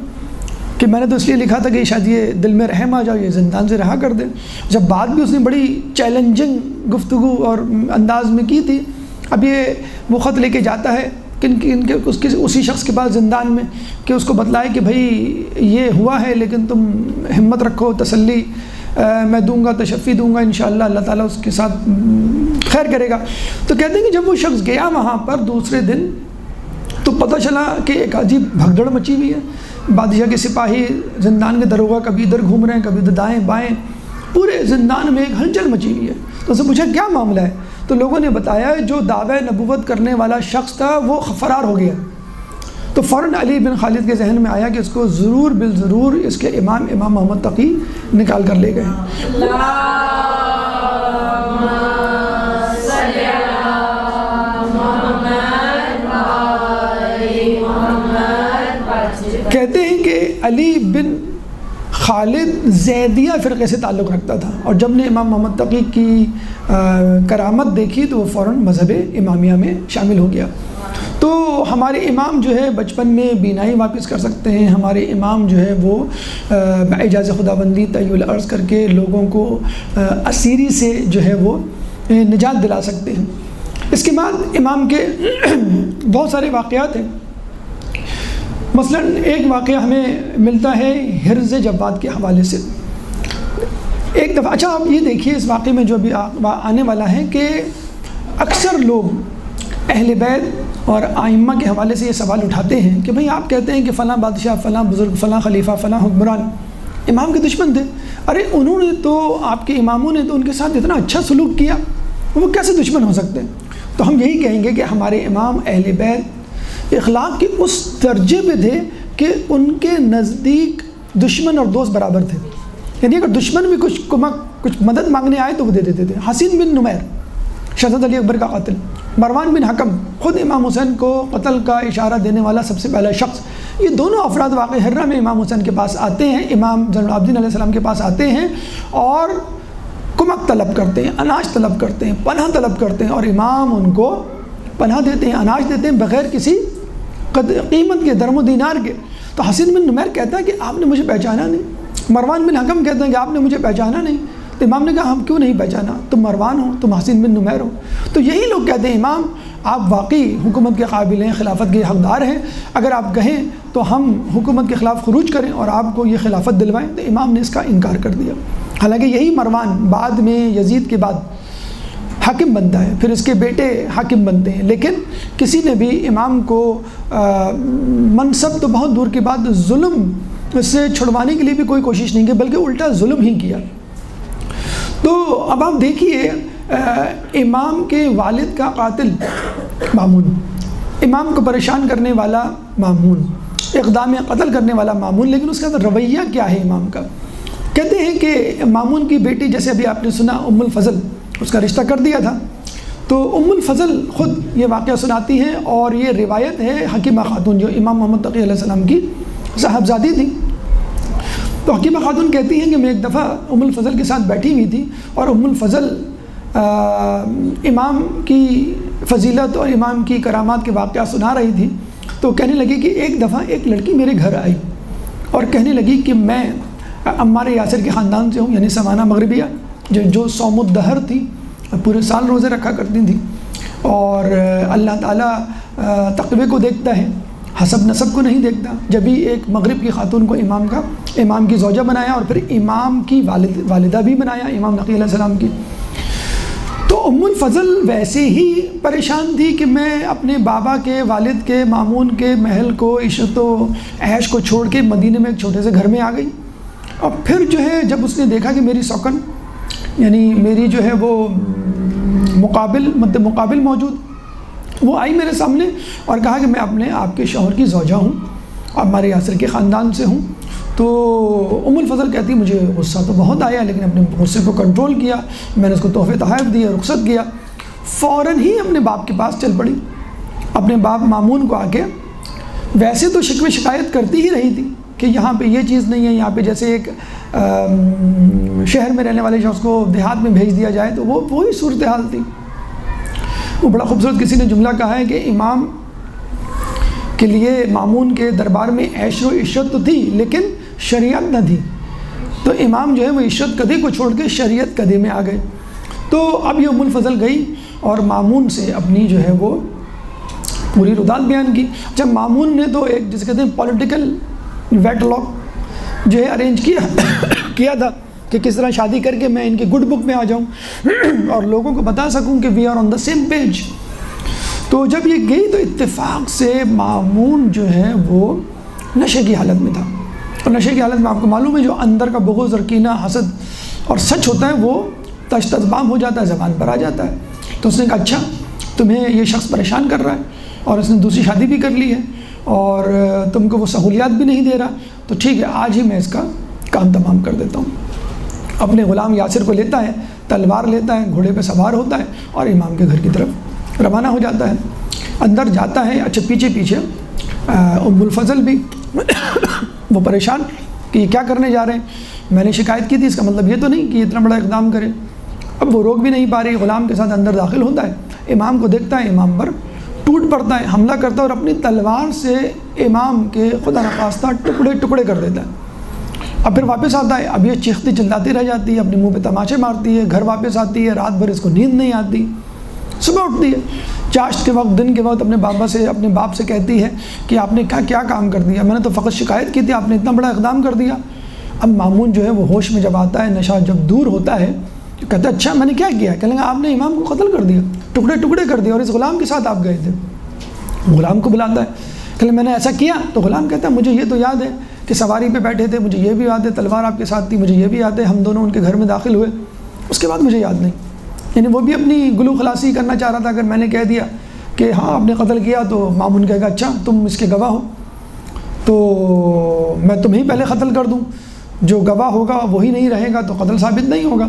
کہ میں نے تو اس لیے لکھا تھا کہ شاید یہ دل میں رحم آ جاؤ، یہ زندان سے رہا کر دے۔ جب بات بھی اس نے بڑی چیلنجنگ گفتگو اور انداز میں کی تھی، اب یہ وہ خط لے کے جاتا ہے اسی شخص کے پاس زندان میں کہ اس کو بتلائے کہ بھئی یہ ہوا ہے لیکن تم ہمت رکھو، تسلی میں دوں گا، تشفی دوں گا، انشاءاللہ اللہ تعالیٰ اس کے ساتھ خیر کرے گا۔ تو کہتے ہیں کہ جب وہ شخص گیا وہاں پر دوسرے دن تو پتہ چلا کہ ایک عجیب بھگدڑ مچی ہوئی ہے۔ بادشاہ کے سپاہی زندان کے داروغہ کبھی ادھر گھوم رہے ہیں، کبھی ادھر دائیں بائیں، پورے زندان میں ایک ہلچل مچی ہوئی ہے۔ تو اسے پوچھا کیا معاملہ ہے؟ تو لوگوں نے بتایا جو دعوی نبوت کرنے والا شخص تھا وہ فرار ہو گیا۔ تو فوراً علی بن خالد کے ذہن میں آیا کہ اس کو ضرور بالضرور اس کے امام محمد تقی نکال کر لے گئے۔ کہتے ہیں کہ علی بن خالد زیدیہ فرقے سے تعلق رکھتا تھا، اور جب نے امام محمد تقی کی کرامت دیکھی تو وہ فوراً مذہب امامیہ میں شامل ہو گیا۔ تو ہمارے امام جو ہے بچپن میں بینائی واپس کر سکتے ہیں، ہمارے امام جو ہے وہ باعجاز خداوندی طی العرض کر کے لوگوں کو اسیری سے جو ہے وہ نجات دلا سکتے ہیں۔ اس کے بعد امام کے بہت سارے واقعات ہیں۔ مثلا ایک واقعہ ہمیں ملتا ہے حرز جواد کے حوالے سے۔ ایک دفعہ اچھا آپ یہ دیکھیے اس واقعے میں جو بھی آنے والا ہے کہ اکثر لوگ اہل بیت اور ائمہ کے حوالے سے یہ سوال اٹھاتے ہیں کہ بھئی آپ کہتے ہیں کہ فلاں بادشاہ، فلاں بزرگ، فلاں خلیفہ، فلاں حکمران امام کے دشمن تھے، ارے انہوں نے تو آپ کے اماموں نے تو ان کے ساتھ اتنا اچھا سلوک کیا، وہ کیسے دشمن ہو سکتے ہیں؟ تو ہم یہی کہیں گے کہ ہمارے امام اہل بیت اخلاق کے اس درجے پہ تھے کہ ان کے نزدیک دشمن اور دوست برابر تھے۔ یعنی اگر دشمن بھی کچھ کمک کچھ مدد مانگنے آئے تو وہ دے دیتے تھے۔ حسین بن نمیر شہزاد علی اکبر کا قاتل، مروان بن حکم خود امام حسین کو قتل کا اشارہ دینے والا سب سے پہلا شخص، یہ دونوں افراد واقع ہرہ میں امام حسین کے پاس آتے ہیں، امام زین العابدین علیہ السلام کے پاس آتے ہیں اور کمک طلب کرتے ہیں، اناج طلب کرتے ہیں، پناہ طلب کرتے ہیں، اور امام ان کو پناہ دیتے ہیں، اناج دیتے ہیں بغیر کسی قیمت کے، درم و دینار کے۔ تو حسین بن نمیر کہتا ہے کہ آپ نے مجھے پہچانا نہیں، مروان بن حکم کہتے ہیں کہ آپ نے مجھے پہچانا نہیں، تو امام نے کہا ہم کیوں نہیں پہچانا، تم مروان ہو، تم حسین بن نمیر ہو۔ تو یہی لوگ کہتے ہیں امام آپ واقعی حکومت کے قابل ہیں، خلافت کے حقدار ہیں، اگر آپ کہیں تو ہم حکومت کے خلاف خروج کریں اور آپ کو یہ خلافت دلوائیں۔ تو امام نے اس کا انکار کر دیا، حالانکہ یہی مروان بعد میں یزید کے بعد حاکم بنتا ہے، پھر اس کے بیٹے حاکم بنتے ہیں، لیکن کسی نے بھی امام کو منصب تو بہت دور کی بات ظلم سے چھڑوانے کے لیے بھی کوئی کوشش نہیں کی، بلکہ الٹا ظلم ہی کیا۔ تو اب آپ دیکھیے امام کے والد کا قاتل مامون، امام کو پریشان کرنے والا مامون، اقدام قتل کرنے والا مامون، لیکن اس کا رویہ کیا ہے امام کا؟ کہتے ہیں کہ مامون کی بیٹی، جیسے ابھی آپ نے سنا ام الفضل، اس کا رشتہ کر دیا تھا، تو ام الفضل خود یہ واقعہ سناتی ہیں، اور یہ روایت ہے حکیمہ خاتون جو امام محمد تقی علیہ السلام کی صاحبزادی تھی۔ تو حکیمہ خاتون کہتی ہیں کہ میں ایک دفعہ ام الفضل کے ساتھ بیٹھی ہوئی تھی، اور ام الفضل امام کی فضیلت اور امام کی کرامات کے واقعہ سنا رہی تھی، تو کہنے لگی کہ ایک دفعہ ایک لڑکی میرے گھر آئی اور کہنے لگی کہ میں عمار یاسر کے خاندان سے ہوں، یعنی سمانہ مغربیہ، جو صوم الدہر تھی، پورے سال روزے رکھا کرتی تھی، اور اللہ تعالیٰ تقوی کو دیکھتا ہے، حسب نسب کو نہیں دیکھتا۔ جب بھی ایک مغرب کی خاتون کو امام کی زوجہ بنایا، اور پھر امام کی والدہ بھی بنایا، امام نقی علیہ السلام کی۔ تو ام الفضل ویسے ہی پریشان تھی کہ میں اپنے بابا کے، والد کے، مامون کے محل کو، عشرت و عیش کو چھوڑ کے مدینے میں ایک چھوٹے سے گھر میں آ گئی، اور پھر جو ہے جب اس نے دیکھا کہ میری سوکن، یعنی میری جو ہے وہ مد مقابل موجود، وہ آئی میرے سامنے اور کہا کہ میں اپنے آپ کے شوہر کی زوجہ ہوں، ہمارے یاسر کے خاندان سے ہوں۔ تو ام الفضل کہتی مجھے غصہ تو بہت آیا، لیکن اپنے غصے کو کنٹرول کیا، میں نے اس کو تحفے تحائف دیے، رخصت کیا، فوراً ہی اپنے باپ کے پاس چل پڑی، اپنے باپ مامون کو آ کے ویسے تو شکوے شکایت کرتی ہی رہی تھی کہ یہاں پہ یہ چیز نہیں ہے، یہاں پہ جیسے ایک شہر میں رہنے والے شخص کو دیہات میں بھیج دیا جائے، تو وہ وہی صورتحال تھی۔ وہ بڑا خوبصورت کسی نے جملہ کہا ہے کہ امام کے لیے مامون کے دربار میں عیش و عشرت تو تھی، لیکن شریعت نہ تھی، تو امام جو ہے وہ عشرت کدے کو چھوڑ کے شریعت کدے میں آ گئے۔ تو اب یہ ام الفضل گئی اور مامون سے اپنی جو ہے وہ پوری رداد بیان کی۔ جب مامون نے تو ایک جسے کہتے ہیں پولیٹیکل ویٹ لاک جو ہے ارینج کیا تھا کہ کس طرح شادی کر کے میں ان کے گڈ بک میں آ جاؤں اور لوگوں کو بتا سکوں کہ we are on the same page. تو جب یہ گئی تو اتفاق سے مامون جو ہے وہ نشے کی حالت میں تھا، اور نشے کی حالت میں آپ کو معلوم ہے جو اندر کا بغض اور کینہ، حسد اور سچ ہوتا ہے وہ تشتزبام ہو جاتا ہے، زبان پر آ جاتا ہے۔ تو اس نے کہا اچھا تمہیں یہ شخص پریشان کر رہا ہے، اور اس نے دوسری شادی بھی کر لی ہے، اور تم کو وہ سہولیات بھی نہیں دے رہا، تو ٹھیک ہے آج ہی میں اس کا کام تمام کر دیتا ہوں۔ اپنے غلام یاسر کو لیتا ہے، تلوار لیتا ہے، گھوڑے پہ سوار ہوتا ہے، اور امام کے گھر کی طرف روانہ ہو جاتا ہے۔ اندر جاتا ہے، اچھا پیچھے ام الفضل بھی وہ پریشان کہ یہ کیا کرنے جا رہے ہیں، میں نے شکایت کی تھی، اس کا مطلب یہ تو نہیں کہ اتنا بڑا اقدام کرے۔ اب وہ روک بھی نہیں پا رہی، غلام کے ساتھ اندر داخل ہوتا ہے، امام کو دیکھتا ہے، امام پر ٹوٹ پڑتا ہے، حملہ کرتا ہے، اور اپنی تلوار سے امام کے خدا نخواستہ ٹکڑے ٹکڑے کر دیتا ہے۔ اب پھر واپس آتا ہے، اب یہ چیختی چلاتی رہ جاتی ہے، اپنے منہ پہ تماچے مارتی ہے، گھر واپس آتی ہے، رات بھر اس کو نیند نہیں آتی، صبح اٹھتی ہے، چاشت کے وقت، دن کے وقت اپنے باپ سے کہتی ہے کہ آپ نے کیا کام کر دیا، میں نے تو فقط شکایت کی تھی، آپ نے اتنا بڑا اقدام کر دیا۔ اب مامون جو ہے وہ ہوش میں جب آتا ہے، نشہ جب دور ہوتا ہے، تو کہتا ہے اچھا میں نے کیا کیا؟ کہنے لگا آپ نے امام کو قتل کر دیا، ٹکڑے ٹکڑے کر دیا، اور اس غلام کے ساتھ آپ گئے تھے۔ غلام کو بلاتا ہے، کہ میں نے ایسا کیا؟ تو غلام کہتا ہے مجھے یہ تو یاد ہے کہ سواری پہ بیٹھے تھے، مجھے یہ بھی یاد ہے، تلوار آپ کے ساتھ تھی، مجھے یہ بھی یاد ہے، ہم دونوں ان کے گھر میں داخل ہوئے، اس کے بعد مجھے یاد نہیں۔ یعنی وہ بھی اپنی گلو خلاصی کرنا چاہ رہا تھا، اگر میں نے کہہ دیا کہ ہاں آپ نے قتل کیا تو مامون کہے گا اچھا تم اس کے گواہ ہو، تو میں تمہیں پہلے قتل کر دوں، جو گواہ ہوگا وہی نہیں رہے گا تو قتل ثابت نہیں ہوگا۔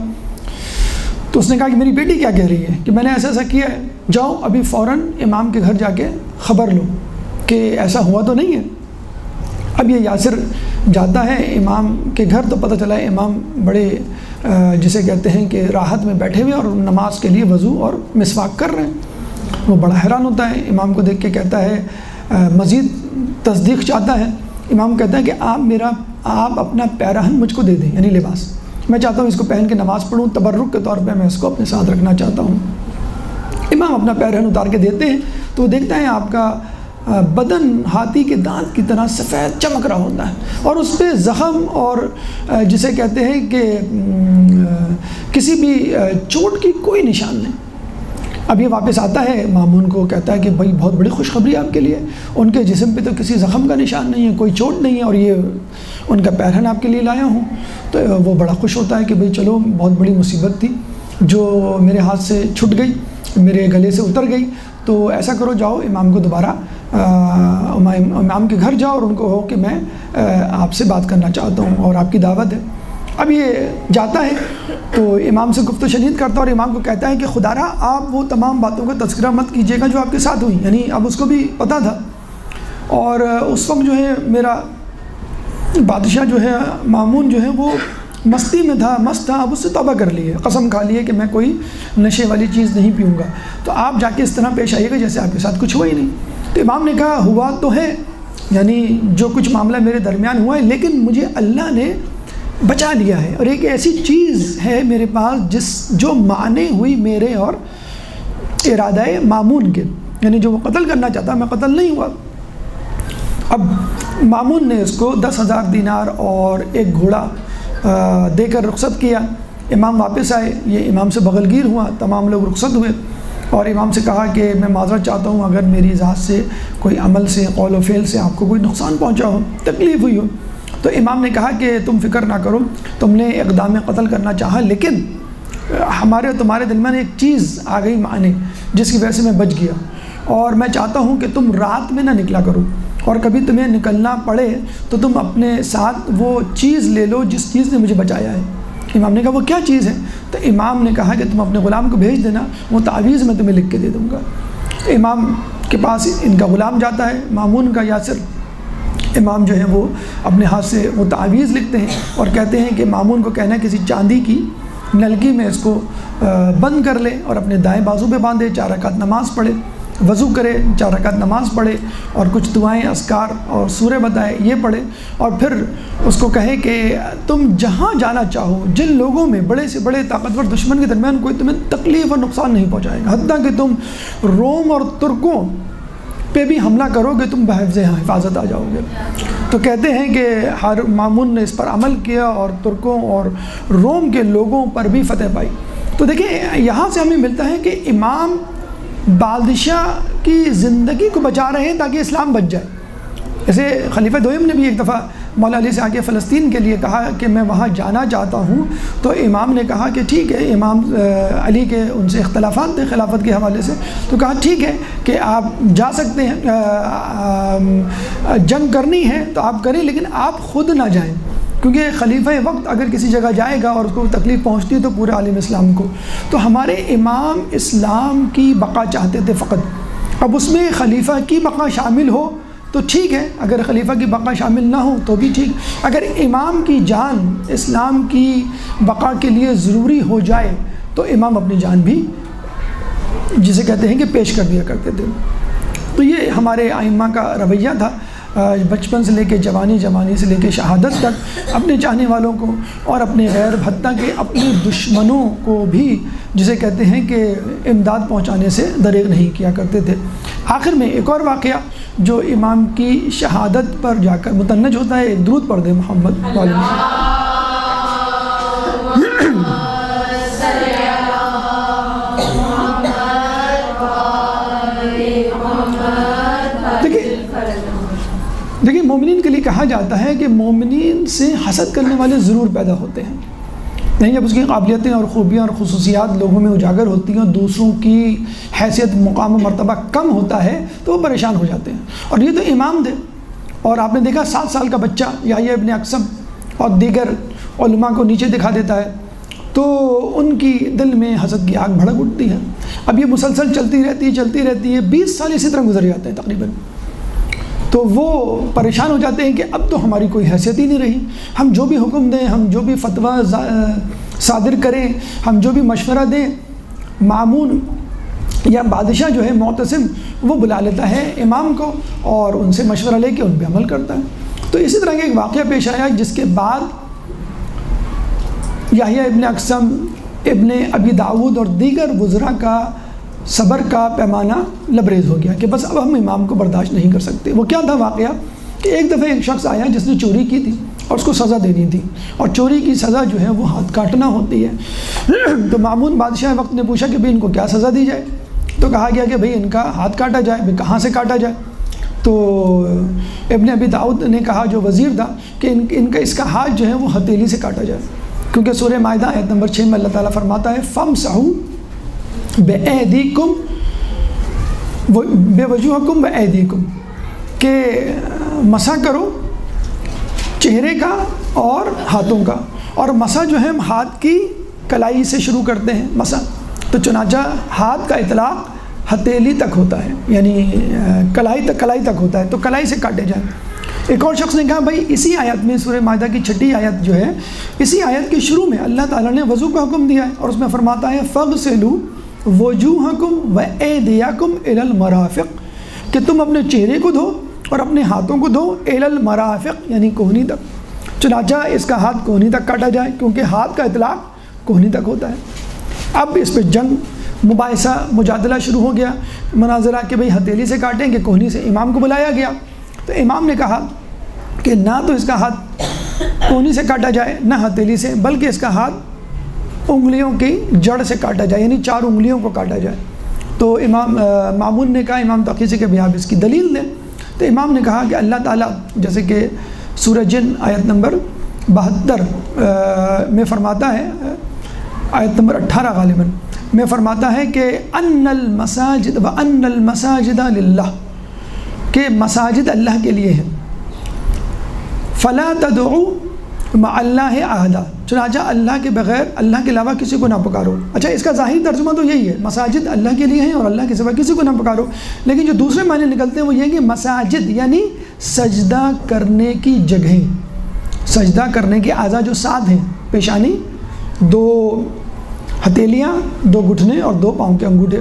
تو اس نے کہا کہ میری بیٹی کیا کہہ رہی ہے کہ میں نے ایسا ایسا کیا ہے، جاؤ ابھی فوراً امام کے گھر جا کے خبر لو کہ ایسا ہوا تو نہیں ہے۔ اب یہ یاسر جاتا ہے امام کے گھر، تو پتہ چلا ہے امام بڑے جسے کہتے ہیں کہ راحت میں بیٹھے ہوئے اور نماز کے لیے وضو اور مسواک کر رہے ہیں۔ وہ بڑا حیران ہوتا ہے، امام کو دیکھ کے کہتا ہے مزید تصدیق چاہتا ہے۔ امام کہتا ہے کہ آپ اپنا پیراہن مجھ کو دے دیں، یعنی لباس، میں چاہتا ہوں اس کو پہن کے نماز پڑھوں، تبرک کے طور پہ میں اس کو اپنے ساتھ رکھنا چاہتا ہوں۔ امام اپنا پیراہن اتار کے دیتے ہیں تو دیکھتا ہے آپ کا بدن ہاتھی کے دانت کی طرح سفید چمک رہا ہوتا ہے، اور اس پہ زخم اور جسے کہتے ہیں کہ کسی بھی چوٹ کی کوئی نشان نہیں۔ اب یہ واپس آتا ہے، مامون کو کہتا ہے کہ بھائی بہت بڑی خوشخبری آپ کے لیے، ان کے جسم پہ تو کسی زخم کا نشان نہیں ہے، کوئی چوٹ نہیں ہے، اور یہ ان کا پیرہن آپ کے لیے لایا ہوں۔ تو وہ بڑا خوش ہوتا ہے کہ بھائی چلو، بہت بڑی مصیبت تھی جو میرے ہاتھ سے چھٹ گئی، میرے گلے سے اتر گئی۔ تو ایسا کرو، جاؤ امام کو دوبارہ امام کے گھر جاؤ اور ان کو ہو کہ میں آپ سے بات کرنا چاہتا ہوں اور آپ کی دعوت ہے۔ اب یہ جاتا ہے تو امام سے گفت و شنید کرتا ہے اور امام کو کہتا ہے کہ خدا را آپ وہ تمام باتوں کا تذکرہ مت کیجیے گا جو آپ کے ساتھ ہوئی، یعنی اب اس کو بھی پتہ تھا، اور اس وقت جو ہے میرا بادشاہ جو ہے مامون جو ہے وہ مستی میں تھا، مست تھا، اب اس سے توبہ کر لی ہے، قسم کھا لی ہے کہ میں کوئی نشے والی چیز نہیں پیوں گا، تو آپ جا کے اس طرح پیش آئیے گا جیسے آپ کے ساتھ کچھ ہوا ہی نہیں۔ تو امام نے کہا ہوا تو ہے، یعنی جو کچھ معاملہ میرے درمیان ہوا ہے، لیکن مجھے اللہ نے بچا لیا ہے، اور ایک ایسی چیز ہے میرے پاس جو مانے ہوئی میرے اور ارادہ مامون کے، یعنی جو وہ قتل کرنا چاہتا میں قتل نہیں ہوا۔ اب مامون نے اس کو 10,000 دینار اور ایک گھوڑا دے کر رخصت کیا۔ امام واپس آئے، یہ امام سے بغلگیر ہوا، تمام لوگ رخصت ہوئے، اور امام سے کہا کہ میں معذرت چاہتا ہوں اگر میری ذات سے کوئی عمل سے، قول و فعل سے آپ کو کوئی نقصان پہنچا ہو، تکلیف ہوئی ہو۔ تو امام نے کہا کہ تم فکر نہ کرو، تم نے اقدام قتل کرنا چاہا، لیکن ہمارے اور تمہارے دل میں ایک چیز آ گئی معنی، جس کی وجہ سے میں بچ گیا، اور میں چاہتا ہوں کہ تم رات میں نہ نکلا کرو، اور کبھی تمہیں نکلنا پڑے تو تم اپنے ساتھ وہ چیز لے لو جس چیز نے مجھے بچایا ہے۔ امام نے کہا وہ کیا چیز ہے؟ تو امام نے کہا کہ تم اپنے غلام کو بھیج دینا، وہ تعویذ میں تمہیں لکھ کے دے دوں گا۔ امام کے پاس ان کا غلام جاتا ہے، مامون کا یاسر۔ امام جو ہے وہ اپنے ہاتھ سے وہ تعویذ لکھتے ہیں اور کہتے ہیں کہ مامون کو کہنا کسی چاندی کی نلکی میں اس کو بند کر لے اور اپنے دائیں بازو پہ باندھے، 4 رکعت نماز پڑھے، وضو کرے، 4 رکعت نماز پڑھے اور کچھ دعائیں، اذکار اور سورہ بتائے، یہ پڑھے، اور پھر اس کو کہے کہ تم جہاں جانا چاہو، جن لوگوں میں بڑے سے بڑے طاقتور دشمن کے درمیان کوئی تمہیں تکلیف اور نقصان نہیں پہنچائے گا، حتیٰ کہ تم روم اور ترکوں پہ بھی حملہ کرو گے تم بحفظ حفاظت آ جاؤ گے۔ تو کہتے ہیں کہ ہر مامون نے اس پر عمل کیا اور ترکوں اور روم کے لوگوں پر بھی فتح پائی۔ تو دیکھیں یہاں سے ہمیں ملتا ہے کہ امام بادشاہ کی زندگی کو بچا رہے ہیں تاکہ اسلام بچ جائے۔ جیسے خلیفہ دوئم نے بھی ایک دفعہ مولا علی سے آ کے فلسطین کے لیے کہا کہ میں وہاں جانا چاہتا ہوں، تو امام نے کہا کہ ٹھیک ہے، امام علی کے ان سے اختلافات تھے خلافت کے حوالے سے، تو کہا ٹھیک ہے کہ آپ جا سکتے ہیں، جنگ کرنی ہے تو آپ کریں، لیکن آپ خود نہ جائیں، کیونکہ خلیفہ وقت اگر کسی جگہ جائے گا اور اس کو تکلیف پہنچتی ہے تو پورے عالم اسلام کو۔ تو ہمارے امام اسلام کی بقا چاہتے تھے فقط، اب اس میں خلیفہ کی بقا شامل ہو تو ٹھیک ہے، اگر خلیفہ کی بقا شامل نہ ہو تو بھی ٹھیک، اگر امام کی جان اسلام کی بقا کے لیے ضروری ہو جائے تو امام اپنی جان بھی جسے کہتے ہیں کہ پیش کر دیا کرتے تھے۔ تو یہ ہمارے ائمہ کا رویہ تھا، بچپن سے لے کے جوانی، جوانی سے لے کے شہادت تک اپنے چاہنے والوں کو اور اپنے غیر، حتیٰ کہ اپنے دشمنوں کو بھی جسے کہتے ہیں کہ امداد پہنچانے سے دریغ نہیں کیا کرتے تھے۔ آخر میں ایک اور واقعہ جو امام کی شہادت پر جا کر متنج ہوتا ہے، ایک درود پڑھ دیں محمد والے۔ دیکھیں مومنین کے لیے کہا جاتا ہے کہ مومنین سے حسد کرنے والے ضرور پیدا ہوتے ہیں، نہیں جب اس کی قابلیتیں اور خوبیاں اور خصوصیات لوگوں میں اجاگر ہوتی ہیں اور دوسروں کی حیثیت، مقام و مرتبہ کم ہوتا ہے تو وہ پریشان ہو جاتے ہیں، اور یہ تو امام تھے، اور آپ نے دیکھا 7 سال کا بچہ یحییٰ ابن اقسم اور دیگر علماء کو نیچے دکھا دیتا ہے، تو ان کی دل میں حسد کی آگ بھڑک اٹھتی ہے۔ اب یہ مسلسل چلتی رہتی ہے 20 سال اسی طرح گزر جاتے ہیں تقریباً، تو وہ پریشان ہو جاتے ہیں کہ اب تو ہماری کوئی حیثیت ہی نہیں رہی، ہم جو بھی حکم دیں، ہم جو بھی فتویٰ صادر کریں، ہم جو بھی مشورہ دیں، مامون یا بادشاہ جو ہے معتصم وہ بلا لیتا ہے امام کو اور ان سے مشورہ لے کے ان پہ عمل کرتا ہے۔ تو اسی طرح کا ایک واقعہ پیش آیا جس کے بعد یحییٰ ابن اقسم، ابن ابی داود اور دیگر وزراء کا صبر کا پیمانہ لبریز ہو گیا کہ بس اب ہم امام کو برداشت نہیں کر سکتے۔ وہ کیا تھا واقعہ کہ ایک دفعہ ایک شخص آیا جس نے چوری کی تھی اور اس کو سزا دینی تھی، اور چوری کی سزا جو ہے وہ ہاتھ کاٹنا ہوتی ہے۔ تو مامون بادشاہ وقت نے پوچھا کہ بھئی ان کو کیا سزا دی جائے؟ تو کہا گیا کہ بھئی ان کا ہاتھ کاٹا جائے۔ بھئی کہاں سے کاٹا جائے؟ تو ابن ابی داؤد نے کہا جو وزیر تھا کہ ان کا اس کا ہاتھ جو ہے وہ ہتھیلی سے کاٹا جائے، کیونکہ سورہ مائدہ آیت نمبر 6 میں اللہ تعالیٰ فرماتا ہے فَامْسَحُوا بِأَيْدِيكُمْ بِوَجُوهِكُمْ وَأَيْدِيكُمْ، کہ مسح کرو چہرے کا اور ہاتھوں کا، اور مسح جو ہے ہم ہاتھ کی کلائی سے شروع کرتے ہیں مسح، تو چنانچہ ہاتھ کا اطلاق ہتھیلی تک ہوتا ہے، یعنی کلائی تک ہوتا ہے، تو کلائی سے کاٹے جائیں۔ ایک اور شخص نے کہا بھائی اسی آیت میں سورہ مائدہ کی 6 آیت جو ہے، اسی آیت کے شروع میں اللہ تعالیٰ نے وضو کا حکم دیا ہے اور اس میں فرماتا ہے فَاغْسِلُوا وُجُوهَكُمْ وَأَيْدِيَكُمْ إِلَى الْمَرَافِقِ، کہ تم اپنے چہرے کو دھو اور اپنے ہاتھوں کو دھو إِلَى الْمَرَافِقِ، یعنی کوہنی تک۔ چنانچہ اس کا ہاتھ کوہنی تک کاٹا جائے کیونکہ ہاتھ کا اطلاق کوہنی تک ہوتا ہے۔ اب اس پہ جنگ مباحثہ مجادلہ شروع ہو گیا، مناظرہ کہ بھئی ہتھیلی سے کاٹیں کہ کوہنی سے۔ امام کو بلایا گیا تو امام نے کہا کہ نہ تو اس کا ہاتھ کوہنی سے کاٹا جائے نہ ہتھیلی سے، بلکہ اس کا ہاتھ انگلیوں کی جڑ سے کاٹا جائے، یعنی 4 انگلیوں کو کاٹا جائے۔ تو امام مامون نے کہا امام تقی سے کہ بھئی آپ اس کی دلیل دیں۔ تو امام نے کہا کہ اللہ تعالیٰ جیسے کہ سورہ جن آیت نمبر 72 میں فرماتا ہے، آیت نمبر 18 غالباً میں فرماتا ہے کہ ان المساجد وان المساجد للہ، کہ مساجد اللہ کے لیے ہیں، فلا تدعوا مع اللہ احدا، چنانچہ اللہ کے بغیر اللہ کے علاوہ کسی کو نہ پکارو۔ اچھا اس کا ظاہری ترجمہ تو یہی ہے، مساجد اللہ کے لیے ہیں اور اللہ کے سوا کسی کو نہ پکارو، لیکن جو دوسرے معنی نکلتے ہیں وہ یہ کہ مساجد یعنی سجدہ کرنے کی جگہیں، سجدہ کرنے کے اعضاء جو 7 ہیں، پیشانی، 2 ہتھیلیاں، 2 گھٹنے اور 2 پاؤں کے انگوٹھے،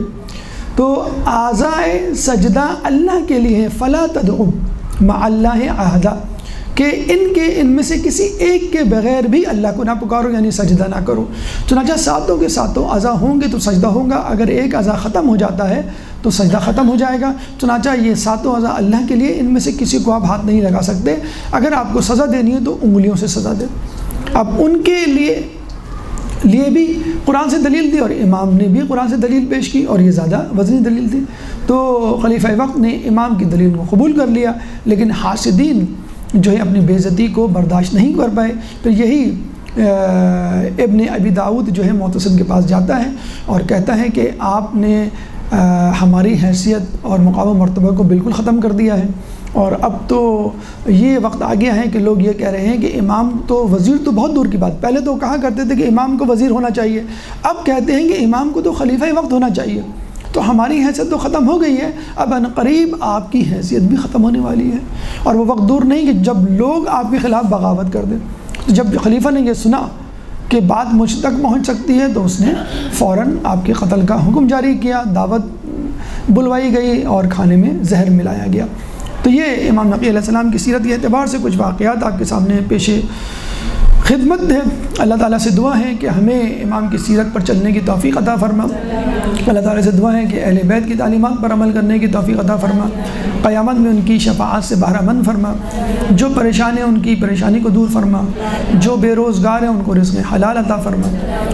تو اعضاء سجدہ اللہ کے لیے فلا تدعو مع اللہ احدا، کہ ان میں سے کسی ایک کے بغیر بھی اللہ کو نہ پکارو، یعنی سجدہ نہ کرو۔ چنانچہ 7 کے 7 اعضاء ہوں گے تو سجدہ ہوگا، اگر ایک اعضاء ختم ہو جاتا ہے تو سجدہ ختم ہو جائے گا۔ چنانچہ یہ 7 اعضاء اللہ کے لیے، ان میں سے کسی کو آپ ہاتھ نہیں لگا سکتے، اگر آپ کو سزا دینی ہے تو انگلیوں سے سزا دیں۔ اب ان کے لیے بھی قرآن سے دلیل دی اور امام نے بھی قرآن سے دلیل پیش کی، اور یہ زیادہ وزنی دلیل تھی، تو خلیفہ وقت نے امام کی دلیل کو قبول کر لیا، لیکن حاسدین جو ہے اپنی بے عزتی کو برداشت نہیں کر پائے۔ پھر یہی ابن ابی داؤد جو ہے معتصم کے پاس جاتا ہے اور کہتا ہے کہ آپ نے ہماری حیثیت اور مقام و مرتبہ کو بالکل ختم کر دیا ہے، اور اب تو یہ وقت آ گیا ہے کہ لوگ یہ کہہ رہے ہیں کہ امام تو وزیر تو بہت دور کی بات، پہلے تو کہا کرتے تھے کہ امام کو وزیر ہونا چاہیے، اب کہتے ہیں کہ امام کو تو خلیفہ وقت ہونا چاہیے، تو ہماری حیثیت تو ختم ہو گئی ہے، اب عنقریب آپ کی حیثیت بھی ختم ہونے والی ہے، اور وہ وقت دور نہیں کہ جب لوگ آپ کے خلاف بغاوت کر دیں۔ جب خلیفہ نے یہ سنا کہ بات مجھ تک پہنچ سکتی ہے تو اس نے فوراً آپ کے قتل کا حکم جاری کیا، دعوت بلوائی گئی اور کھانے میں زہر ملایا گیا۔ تو یہ امام نقی علیہ السلام کی سیرت کے اعتبار سے کچھ واقعات آپ کے سامنے پیش خدمت ہے۔ اللہ تعالیٰ سے دعا ہے کہ ہمیں امام کی سیرت پر چلنے کی توفیق عطا فرما، اللہ تعالیٰ سے دعا ہے کہ اہل بیت کی تعلیمات پر عمل کرنے کی توفیق عطا فرما، قیامت میں ان کی شفاعت سے بہرہ مند فرما، جو پریشان ہیں ان کی پریشانی کو دور فرما، جو بے روزگار ہیں ان کو رزق حلال عطا فرما،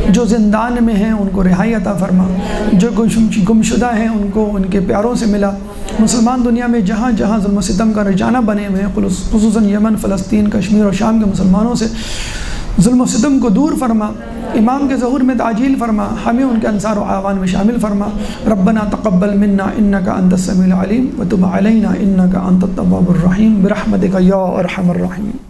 جو زندان میں ہیں ان کو رہائی عطا فرما، جو گمشدہ ہیں ان کو ان کے پیاروں سے ملا۔ مسلمان دنیا میں جہاں جہاں ظلم و ستم کا رجانہ بنے ہوئے ہیں، خصوصاً یمن، فلسطین، کشمیر اور شام کے مسلمانوں سے ظلم و ستم کو دور فرما، امام کے ظہور میں تعجیل فرما، ہمیں ان کے انصار و اعوان میں شامل فرما۔ ربنا تقبل منا انک انت السمیع العلیم وتب علینا انک انت التواب الرحیم برحمتک یا ارحم الراحمین۔